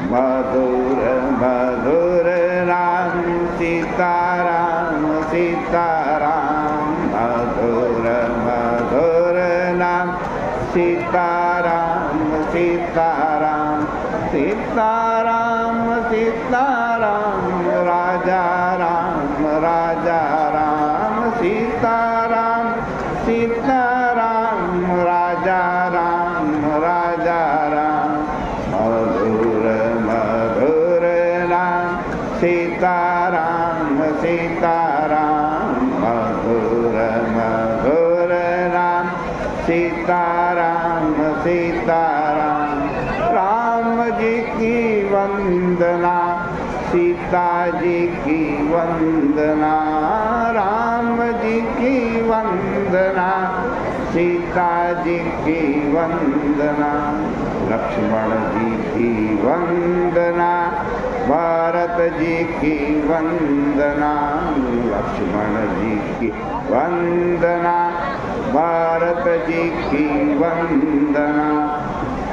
मधुर मधुर नाम सीताराम सीताराम, मधुर मधुर नाम सीताराम सीताराम, सीताराम सीताराम राजा राम राजा राम, सीताराम सीताराम राजा राम राजा राम, मधुर मधुर नाम सीताराम सीताराम, मधुर मधुर नाम सीताराम सीताराम, राम जी की वंदना सीता जी की वंदना, राम जी की वंदना सीता जी की वंदना, लक्ष्मण जी की वंदना भरत जी की वंदना, लक्ष्मण जी की वंदना भरत जी की वंदना,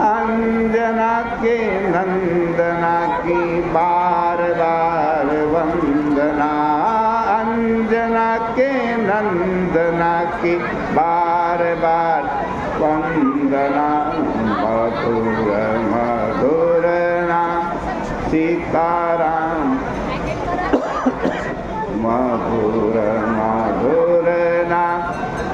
अंजना के नंदना की बार बार वंदना, अंजना के नंदना की बार बार वंदना, मधुर मधुर नाम सीताराम, मधुर मधुर नाम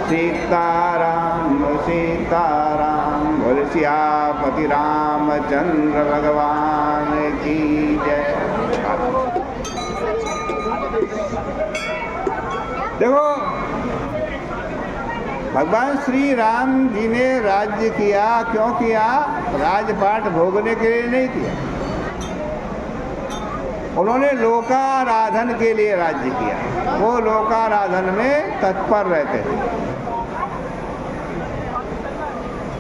सीताराम सीताराम। बोले सियापति रामचंद्र भगवान की जय। देखो, भगवान श्री राम जी ने राज्य किया, क्यों किया? राजपाट भोगने के लिए नहीं किया, उन्होंने लोकाराधन के लिए राज्य किया। वो लोकाराधन में तत्पर रहते थे।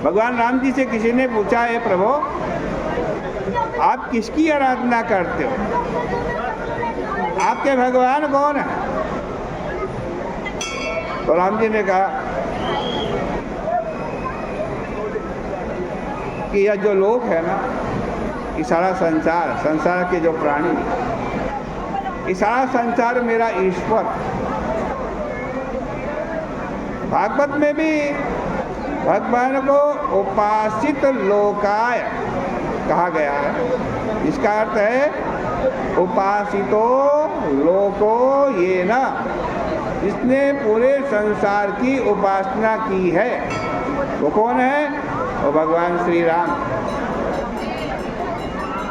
भगवान राम जी से किसी ने पूछा, है प्रभु आप किसकी आराधना करते हो? आपके भगवान कौन है? तो राम जी ने कहा कि यह जो लोक है ना, ये सारा संसार, संसार के जो प्राणी, ये सारा संसार मेरा ईश्वर। भागवत में भी भगवान को उपासित लोकाय कहा गया है। इसका अर्थ है उपासितो लोको ये न, जिसने पूरे संसार की उपासना की है। वो कौन है? वो भगवान श्री राम।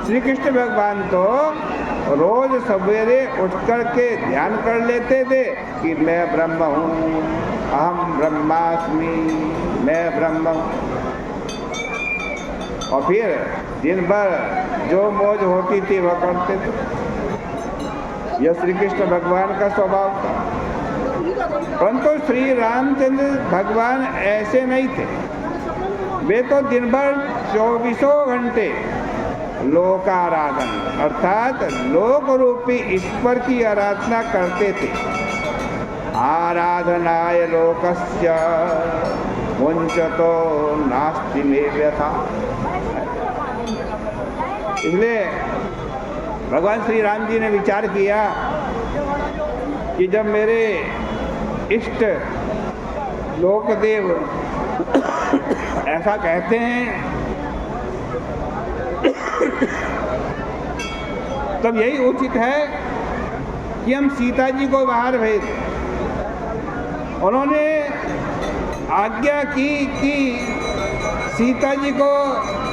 श्री कृष्ण भगवान तो रोज सवेरे उठ कर के ध्यान कर लेते थे कि मैं ब्रह्म हूँ, अहम ब्रह्मास्मि, मैं ब्रह्म हूँ। और फिर दिन भर जो मौज होती थी वह करते थे। यह श्री कृष्ण भगवान का स्वभाव था। परंतु श्री रामचंद्र भगवान ऐसे नहीं थे। वे तो दिन भर 24 घंटे लोकाराधन अर्थात लोक रूपी ईश्वर की आराधना करते थे। आराधनाय लोकस्य मुंचतो नास्ति मे व्यथा। इसलिए भगवान श्री राम जी ने विचार किया कि जब मेरे इष्ट लोकदेव ऐसा कहते हैं तब यही उचित है कि हम सीता जी को बाहर भेज दें। उन्होंने आज्ञा की कि सीता जी को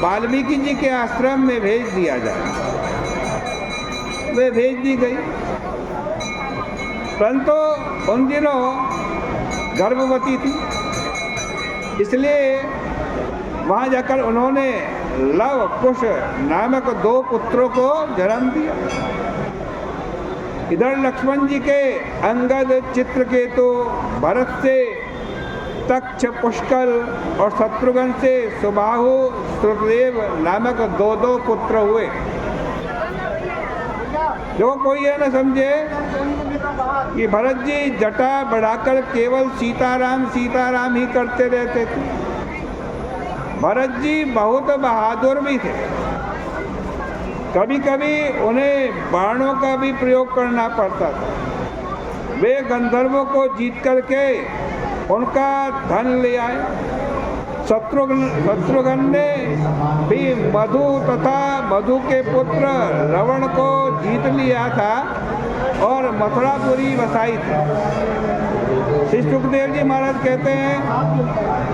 वाल्मीकि जी के आश्रम में भेज दिया जाए। वे भेज दी गई, परंतु उन दिनों गर्भवती थी, इसलिए वहाँ जाकर उन्होंने लव कुश नामक 2 पुत्रों को जन्म दिया। इधर लक्ष्मण जी के अंगद, चित्रकेतु, भरत से तक्ष, पुष्कल और शत्रुघ्न से सुबाहु, श्रुतदेव नामक 2 पुत्र हुए। जो कोई यह न समझे कि भरत जी जटा बढ़ाकर केवल सीताराम सीताराम ही करते रहते थे। भरत जी बहुत बहादुर भी थे। कभी कभी उन्हें बाणों का भी प्रयोग करना पड़ता था। वे गंधर्वों को जीत करके उनका धन ले आए। शत्रुघ्न ने भी मधु तथा मधु के पुत्र रावण को जीत लिया था और मथुरापुरी बसाई थी। श्री सुखदेव जी महाराज कहते हैं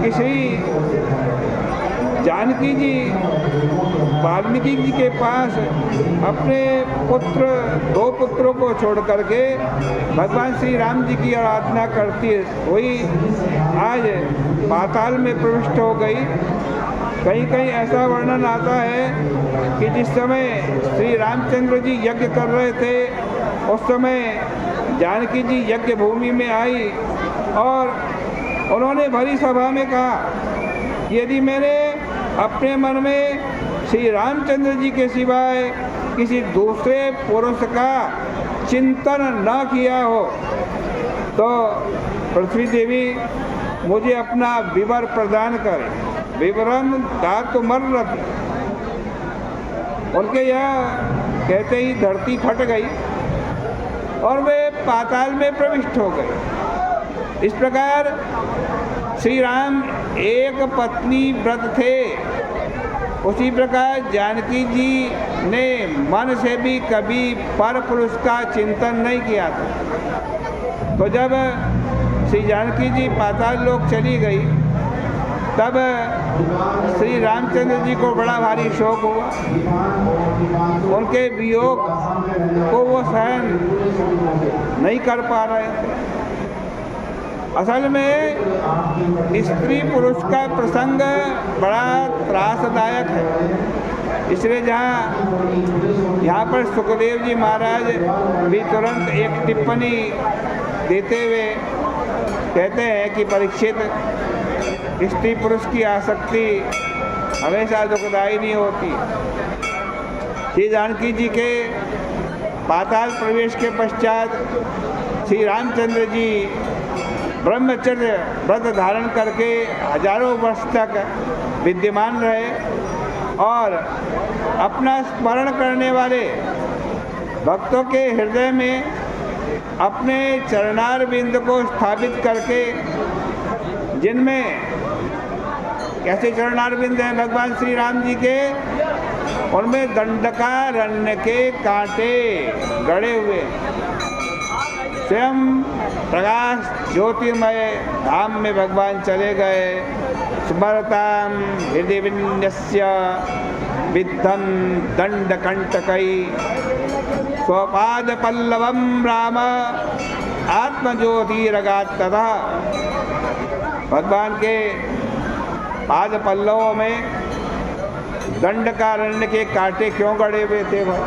कि श्री जानकी जी वाल्मीकि जी के पास अपने दो पुत्रों को छोड़ करके भगवान श्री राम जी की आराधना करती हुई आज पाताल में प्रविष्ट हो गई। कहीं कहीं ऐसा वर्णन आता है कि जिस समय श्री रामचंद्र जी यज्ञ कर रहे थे उस समय जानकी जी यज्ञ भूमि में आई और उन्होंने भरी सभा में कहा, यदि मैंने अपने मन में श्री रामचंद्र जी के सिवाय किसी दूसरे पुरुष का चिंतन न किया हो तो पृथ्वी देवी मुझे अपना विवर प्रदान करे। विवरम दातु मर्रति। उनके यह कहते ही धरती फट गई और वे पाताल में प्रविष्ट हो गए। इस प्रकार श्री राम एक पत्नी व्रत थे। उसी प्रकार जानकी जी ने मन से भी कभी पर पुरुष का चिंतन नहीं किया था। तो जब श्री जानकी जी पाताल लोक चली गई तब श्री रामचंद्र जी को बड़ा भारी शोक हुआ। उनके वियोग को वो सहन नहीं कर पा रहे थे। असल में स्त्री पुरुष का प्रसंग बड़ा त्रासदायक है। इसलिए यहाँ पर सुखदेव जी महाराज भी तुरंत एक टिप्पणी देते हुए कहते हैं कि परीक्षित, स्त्री पुरुष की आसक्ति हमेशा दुखदायी नहीं होती। श्री जानकी जी के पाताल प्रवेश के पश्चात श्री रामचंद्र जी ब्रह्मचर्य व्रत धारण करके हजारों वर्ष तक विद्यमान रहे और अपना स्मरण करने वाले भक्तों के हृदय में अपने चरणार बिंद को स्थापित करके, जिनमें कैसे चरणार बिंद हैं भगवान श्री राम जी के, उनमें दंडकारण्य के कांटे गड़े हुए, स्वयं प्रकाश ज्योतिर्मय धाम में भगवान चले गए। स्मरताम हृदय विन्यस्य विद्धं दंडकंटकै स्वपाद पल्लवम राम आत्मज्योतिरगात् तथा। भगवान के पाद पल्लवों में दंडकारण्य के कांटे क्यों गड़े हुए थे भाई?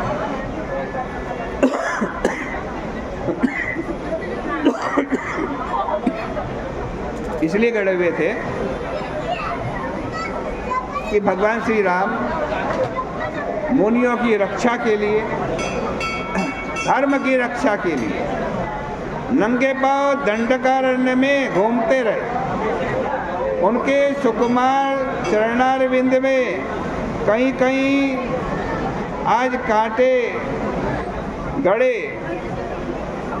इसलिए गड़े हुए थे कि भगवान श्री राम मुनियों की रक्षा के लिए, धर्म की रक्षा के लिए नंगे पांव दंडकारण्य में घूमते रहे। उनके सुकुमार चरणार बिंद में कहीं कहीं आज कांटे गड़े,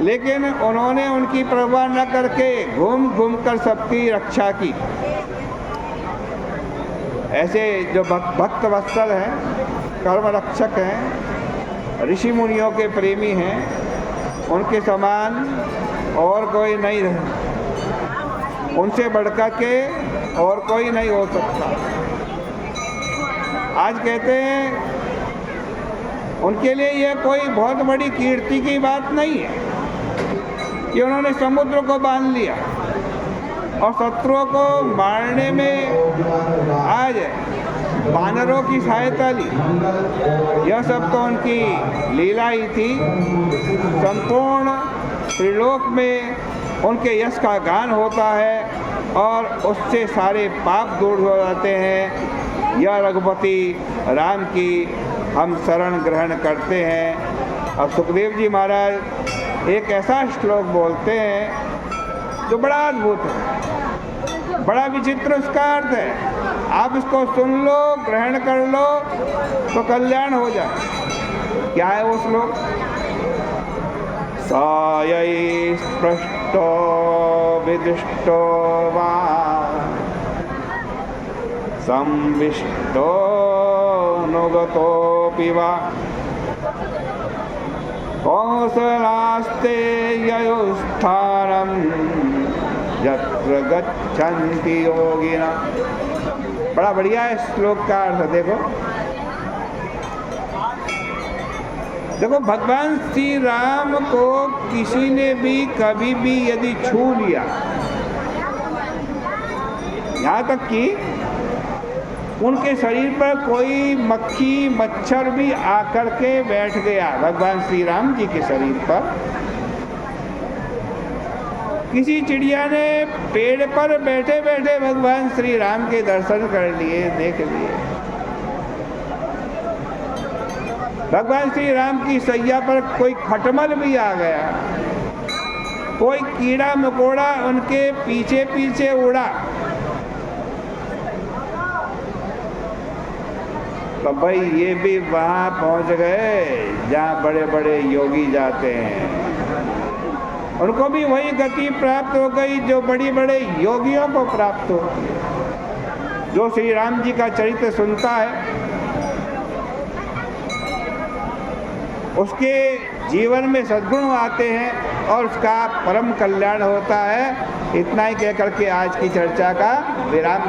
लेकिन उन्होंने उनकी परवाह न करके घूम घूम कर सबकी रक्षा की। ऐसे जो भक्त वत्सल हैं, कर्म रक्षक हैं, ऋषि मुनियों के प्रेमी हैं, उनके समान और कोई नहीं रहे। उनसे बढ़कर के और कोई नहीं हो सकता। आज कहते हैं उनके लिए यह कोई बहुत बड़ी कीर्ति की बात नहीं है कि उन्होंने समुद्र को बांध लिया और शत्रुओं को मारने में आज वानरों की सहायता ली। यह सब तो उनकी लीला ही थी। संपूर्ण त्रिलोक में उनके यश का गान होता है और उससे सारे पाप दूर हो जाते हैं। यह रघुपति राम की हम शरण ग्रहण करते हैं। और सुखदेव जी महाराज एक ऐसा श्लोक बोलते हैं जो बड़ा अद्भुत है, बड़ा विचित्र उसका अर्थ है। आप इसको सुन लो, ग्रहण कर लो तो कल्याण हो जाए। क्या है वो श्लोक? सायै स्पृष्टो विदिष्टो वा संविष्टो नुगतोऽपि वा कौशलास्ते ययुस्थानं यत्र गच्छन्ति योगिनः। बड़ा बढ़िया है श्लोक का अर्थ। देखो भगवान श्री राम को किसी ने भी कभी भी यदि छू लिया, यहाँ तक कि उनके शरीर पर कोई मक्खी मच्छर भी आकर के बैठ गया भगवान श्री राम जी के शरीर पर, किसी चिड़िया ने पेड़ पर बैठे बैठे भगवान श्री राम के दर्शन कर लिए, देख लिए, भगवान श्री राम की सैया पर कोई खटमल भी आ गया, कोई कीड़ा मकोड़ा उनके पीछे पीछे उड़ा, तो भाई ये भी वहाँ पहुँच गए जहाँ बड़े बड़े योगी जाते हैं। उनको भी वही गति प्राप्त हो गई जो बड़ी बड़े योगियों को प्राप्त हो। जो श्री राम जी का चरित्र सुनता है उसके जीवन में सद्गुण आते हैं और उसका परम कल्याण होता है। इतना ही कहकर के आज की चर्चा का विराम